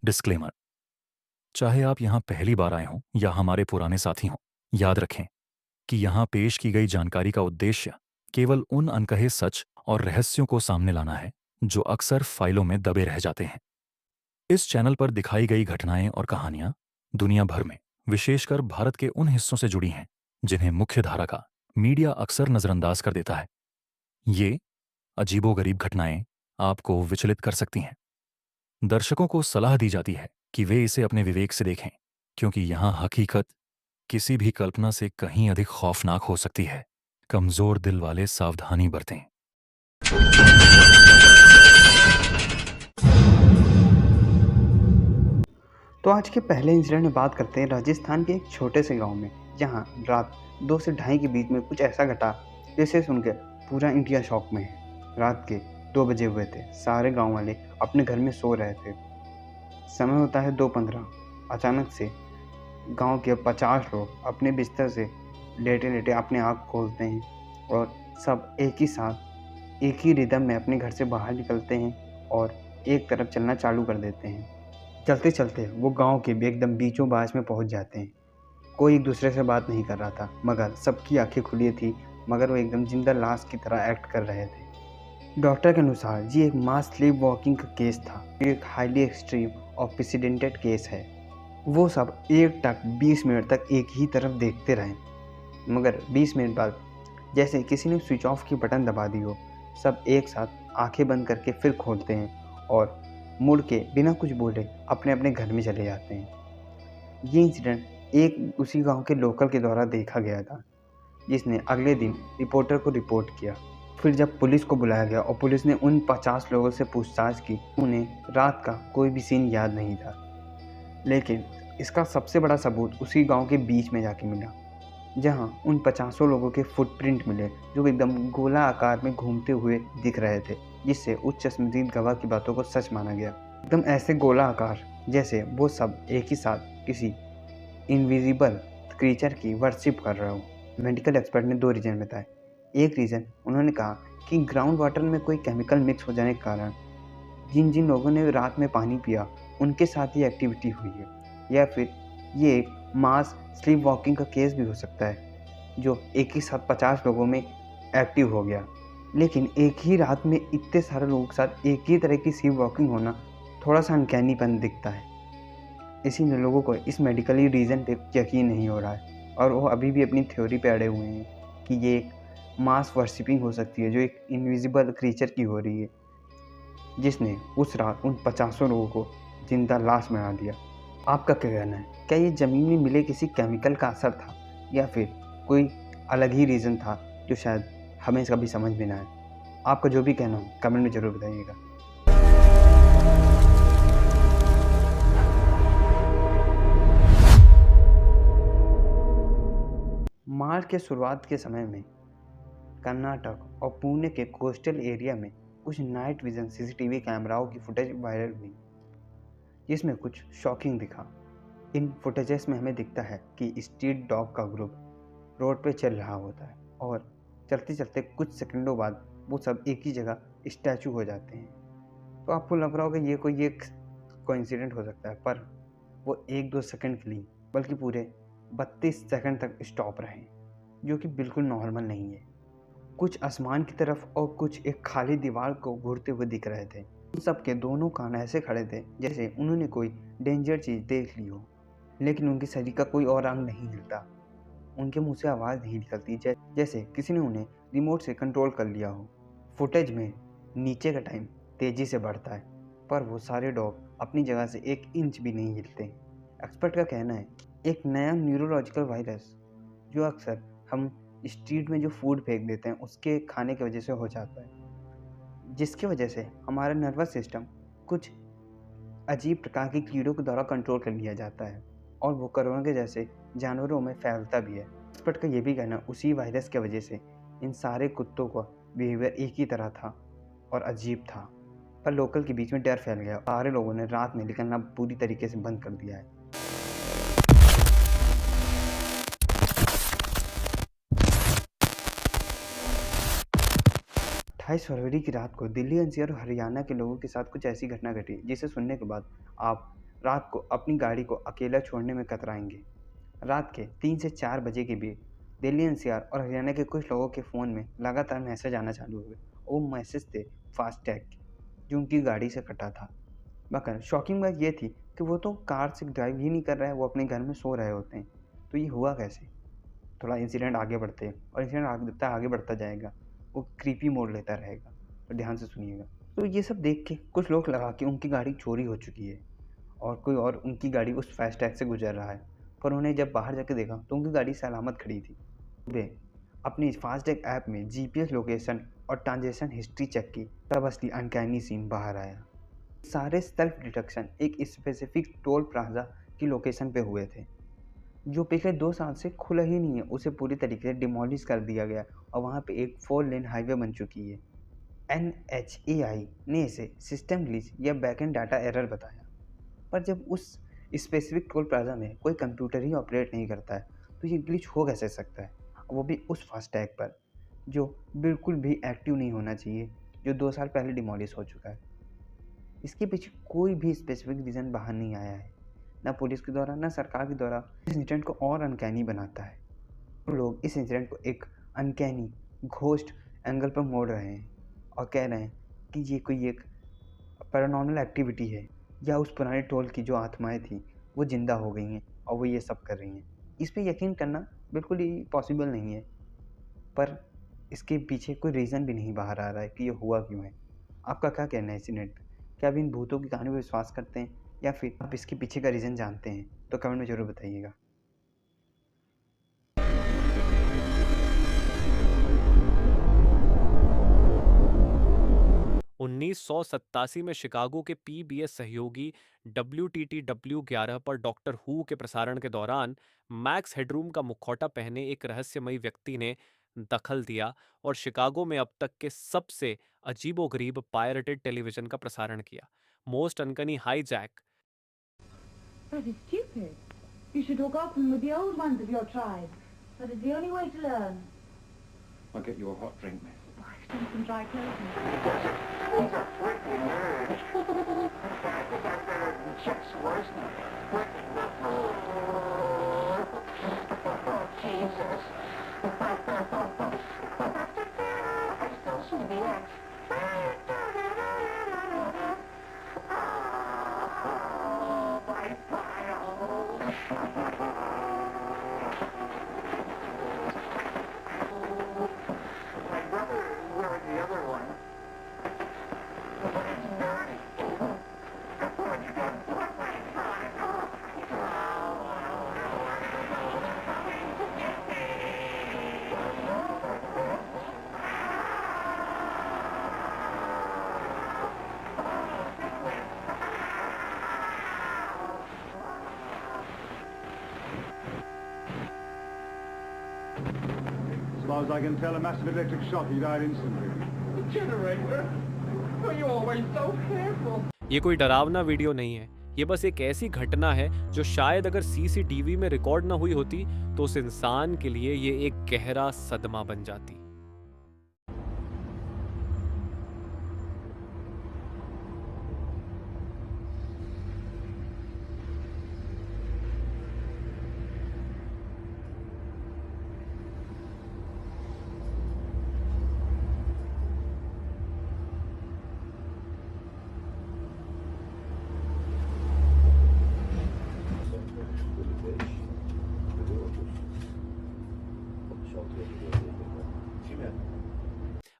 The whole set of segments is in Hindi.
डिस्क्लेमर। चाहे आप यहाँ पहली बार आए हों या हमारे पुराने साथी हों, याद रखें कि यहाँ पेश की गई जानकारी का उद्देश्य केवल उन अनकहे सच और रहस्यों को सामने लाना है जो अक्सर फाइलों में दबे रह जाते हैं। इस चैनल पर दिखाई गई घटनाएं और कहानियां दुनिया भर में, विशेषकर भारत के उन हिस्सों से जुड़ी हैं जिन्हें मुख्यधारा का मीडिया अक्सर नजरअंदाज कर देता है। ये अजीबोगरीब घटनाएं आपको विचलित कर सकती हैं। दर्शकों को सलाह दी जाती है कि वे इसे अपने विवेक से देखें, क्योंकि यहाँ हकीकत किसी भी कल्पना से कहीं अधिक खौफनाक हो सकती है। कमजोर दिल वाले सावधानी बरतें। तो आज के पहले इंसिडेंट में बात करते हैं राजस्थान के एक छोटे से गांव में, जहां रात 2 से ढाई के बीच में कुछ ऐसा घटा जिसे सुनकर पूरा इंडिया शॉक में है। रात के 2 बजे हुए थे। सारे गांव वाले अपने घर में सो रहे थे। समय होता है 2:15। अचानक से गांव के 50 लोग अपने बिस्तर से लेटे लेटे अपने आँख खोलते हैं और सब एक ही साथ एक ही रिदम में अपने घर से बाहर निकलते हैं और एक तरफ चलना चालू कर देते हैं। चलते चलते वो गांव के एकदम बीचों बाज में पहुंच जाते हैं। कोई एक दूसरे से बात नहीं कर रहा था, मगर सबकी आंखें खुली थी, मगर वो एकदम जिंदा लाश की तरह एक्ट कर रहे थे। डॉक्टर के अनुसार ये एक मास स्लीप वॉकिंग का केस था। एक हाईली एक्सट्रीम और प्रेसिडेंटेड केस है। वो सब एक टक 20 मिनट तक एक ही तरफ देखते रहे, मगर 20 मिनट बाद जैसे किसी ने स्विच ऑफ की बटन दबा दी हो, सब एक साथ आंखें बंद करके फिर खोलते हैं और मुड़ के बिना कुछ बोले अपने अपने घर में चले जाते हैं। ये इंसिडेंट एक उसी गांव के लोकल के द्वारा देखा गया था, जिसने अगले दिन रिपोर्टर को रिपोर्ट किया। फिर जब पुलिस को बुलाया गया और पुलिस ने उन 50 लोगों से पूछताछ की, उन्हें रात का कोई भी सीन याद नहीं था। लेकिन इसका सबसे बड़ा सबूत उसी गांव के बीच में जाके मिला, जहां उन 50 लोगों के फुटप्रिंट मिले, जो एकदम गोला आकार में घूमते हुए दिख रहे थे, जिससे उस चश्मदीद गवाह की बातों को सच माना गया। एकदम ऐसे गोला आकार जैसे वो सब एक ही साथ किसी इनविजिबल क्रीचर की वर्शिप कर रहे हो। मेडिकल एक्सपर्ट ने 2 रीज़न बताए। एक रीज़न उन्होंने कहा कि ग्राउंड वाटर में कोई केमिकल मिक्स हो जाने के कारण जिन जिन लोगों ने रात में पानी पिया उनके साथ ये एक्टिविटी हुई है, या फिर ये एक मास स्लीप वॉकिंग का केस भी हो सकता है, जो एक ही साथ 50 लोगों में एक्टिव हो गया। लेकिन एक ही रात में इतने सारे लोगों के साथ एक ही तरह की स्लीप वॉकिंग होना थोड़ा सा अनकैनीपन दिखता है। इसीलिए लोगों को इस मेडिकली रीज़न पे यकीन नहीं हो रहा है और वो अभी भी अपनी थ्योरी पे अड़े हुए हैं कि ये एक मास वर्शिपिंग हो सकती है, जो एक इनविजिबल क्रीचर की हो रही है, जिसने उस रात उन 50 लोगों को जिंदा लाश बना दिया। आपका क्या कहना है? क्या ये ज़मीन में मिले किसी केमिकल का असर था, या फिर कोई अलग ही रीज़न था जो शायद हमें कभी समझ में ना आए? आपका जो भी कहना हो कमेंट में ज़रूर बताइएगा। मार्च के शुरुआत के समय में कर्नाटक और पुणे के कोस्टल एरिया में कुछ नाइट विजन सीसीटीवी कैमराओं की फुटेज वायरल हुई, जिसमें कुछ शॉकिंग दिखा। इन फुटेजेस में हमें दिखता है कि स्ट्रीट डॉग का ग्रुप रोड पे चल रहा होता है और चलते चलते कुछ सेकंडों बाद वो सब एक ही जगह स्टैचू हो जाते हैं। तो आपको लग रहा होगा ये कोई एक कोइंसिडेंट हो सकता है, पर वो 1-2 सेकंड के लिए बल्कि पूरे 32 सेकंड तक स्टॉप रहे, जो कि बिल्कुल नॉर्मल नहीं है। कुछ आसमान की तरफ और कुछ एक खाली दीवार को घूरते हुए दिख रहे थे। उन सब के दोनों कान ऐसे खड़े थे जैसे उन्होंने कोई डेंजर चीज़ देख ली हो, लेकिन उनके शरीर का कोई और अंग नहीं हिलता। उनके मुंह से आवाज़ नहीं निकलती, जैसे किसी ने उन्हें रिमोट से कंट्रोल कर लिया हो। फुटेज में नीचे का टाइम तेज़ी से बढ़ता है, पर वो सारे डॉग अपनी जगह से 1 इंच भी नहीं हिलते। एक्सपर्ट का कहना है एक नया न्यूरोलॉजिकल वायरस, जो अक्सर हम स्ट्रीट में जो फूड फेंक देते हैं उसके खाने की वजह से हो जाता है, जिसकी वजह से हमारा नर्वस सिस्टम कुछ अजीब प्रकार के कीड़ों के द्वारा कंट्रोल कर लिया जाता है और वो कोरोना के जैसे जानवरों में फैलता भी है। एक्सपर्ट का ये भी कहना उसी वायरस की वजह से इन सारे कुत्तों का बिहेवियर एक ही तरह था और अजीब था, पर लोकल के बीच में डर फैल गया। सारे लोगों ने रात में निकलना पूरी तरीके से बंद कर दिया है। 28 फरवरी की रात को दिल्ली एनसीआर और हरियाणा के लोगों के साथ कुछ ऐसी घटना घटी जिसे सुनने के बाद आप रात को अपनी गाड़ी को अकेला छोड़ने में कतराएंगे। रात के 3 से 4 बजे के बीच दिल्ली एनसीआर और हरियाणा के कुछ लोगों के फ़ोन में लगातार मैसेज आना चालू हुए। वो मैसेज थे फास्टैग के, जो उनकी गाड़ी से कटा था। मगर शॉकिंग बात ये थी कि वो तो कार से ड्राइव ही नहीं कर रहा है, वो अपने घर में सो रहे होते हैं। तो ये हुआ कैसे? थोड़ा इंसिडेंट आगे बढ़ते हैं और इंसिडेंट आगे बढ़ता जाएगा, वो क्रीपी मोड़ लेता रहेगा। तो ध्यान से सुनिएगा। तो ये सब देख के कुछ लोग लगा कि उनकी गाड़ी चोरी हो चुकी है और कोई और उनकी गाड़ी उस फास्टैग से गुजर रहा है। पर उन्हें जब बाहर जाके देखा तो उनकी गाड़ी सलामत खड़ी थी। वे अपनी फास्टैग ऐप में जीपीएस लोकेशन और ट्रांजेक्शन हिस्ट्री चेक की, तब असली अनकैनी सीन बाहर आया। सारे सेल्फ डिटेक्शन एक स्पेसिफिक टोल प्लाजा की लोकेशन पे हुए थे, जो पिछले 2 साल से खुला ही नहीं है। उसे पूरी तरीके से डिमोलिश कर दिया गया और वहाँ पे एक 4 लेन हाईवे बन चुकी है। NHAI ने इसे सिस्टम ग्लिच या बैकएंड डाटा एरर बताया। पर जब उस स्पेसिफिक टोल प्लाजा में कोई कंप्यूटर ही ऑपरेट नहीं करता है तो ये ग्लिच हो कैसे सकता है, वो भी उस फास्टैग पर, जो बिल्कुल भी एक्टिव नहीं होना चाहिए, जो 2 साल पहले डिमोलिश हो चुका है। इसके पीछे कोई भी स्पेसिफिक रीज़न बाहर नहीं आया है, ना पुलिस के द्वारा ना सरकार के द्वारा। इस इंसिडेंट को और अनकैनी बनाता है। लोग इस इंसिडेंट को एक अनकैनी घोस्ट एंगल पर मोड़ रहे हैं और कह रहे हैं कि ये कोई एक पैरानॉर्मल एक्टिविटी है, या उस पुराने टोल की जो आत्माएं थी वो ज़िंदा हो गई हैं और वो ये सब कर रही हैं। इस पे यकीन करना बिल्कुल ही पॉसिबल नहीं है, पर इसके पीछे कोई रीज़न भी नहीं बाहर आ रहा है कि ये हुआ क्यों है। आपका क्या कहना है इंसिडेंट पे? क्या आप इन भूतों की कहानी पर विश्वास करते हैं या फिर आप इसके पीछे का रीज़न जानते हैं? तो कमेंट में ज़रूर बताइएगा। 1987 में शिकागो के PBS सहयोगी WTTW-11 पर डॉक्टर हू के प्रसारण के दौरान मैक्स हेडरूम का मुखौटा पहने एक रहस्यमयी व्यक्ति ने दखल दिया और शिकागो में अब तक के सबसे अजीबोगरीब पायरेटेड टेलीविजन का प्रसारण किया। Most uncanny hijack. That is stupid. You should hook up with the old ones of your tribe. That is the only way to learn. I'll get you a hot drink, miss. I've done some dry clothing. Checks worse now. Jesus. I still see the X. My files. My brother is wearing the other one. But it's dirty. What you done put my As far as I can tell, a massive electric shock. He died instantly. generator? Oh, you're always so careful. ये कोई डरावना वीडियो नहीं है, ये बस एक ऐसी घटना है जो शायद अगर CCTV में रिकॉर्ड ना हुई होती तो उस इंसान के लिए ये एक गहरा सदमा बन जाती।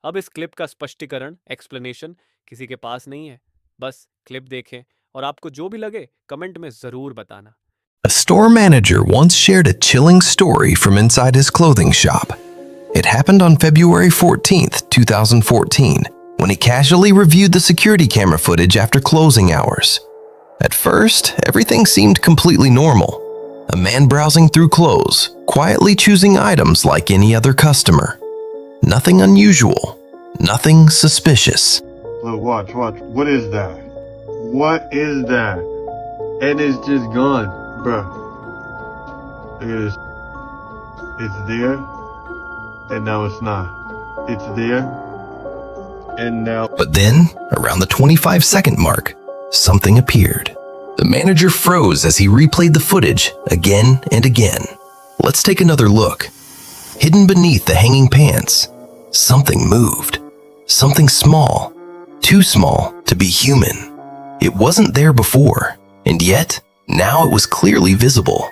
अब इस क्लिप का स्पष्टीकरण, एक्सप्लेनेशन किसी के पास नहीं है। बस क्लिप देखें और आपको जो भी लगे कमेंट में जरूर बताना। A store manager once shared a chilling story from inside his clothing shop. It happened on February 14th, 2014, when he casually reviewed the security camera footage after closing hours. At first, everything seemed completely normal. A man browsing through clothes, quietly choosing items like any other customer. Nothing unusual, nothing suspicious. Look, watch. What is that? What is that? And it's just gone, bruh. Look at this. It's there, and now it's not. It's there, and now. But then, around the 25-second mark, something appeared. The manager froze as he replayed the footage again and again. Let's take another look. Hidden beneath the hanging pants, something moved. Something small, too small to be human. It wasn't there before, and yet, now it was clearly visible.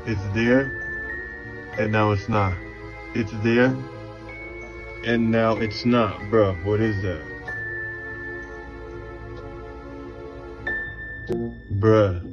It's there, and now it's not. It's there, and now it's not. Bruh, what is that? Bruh.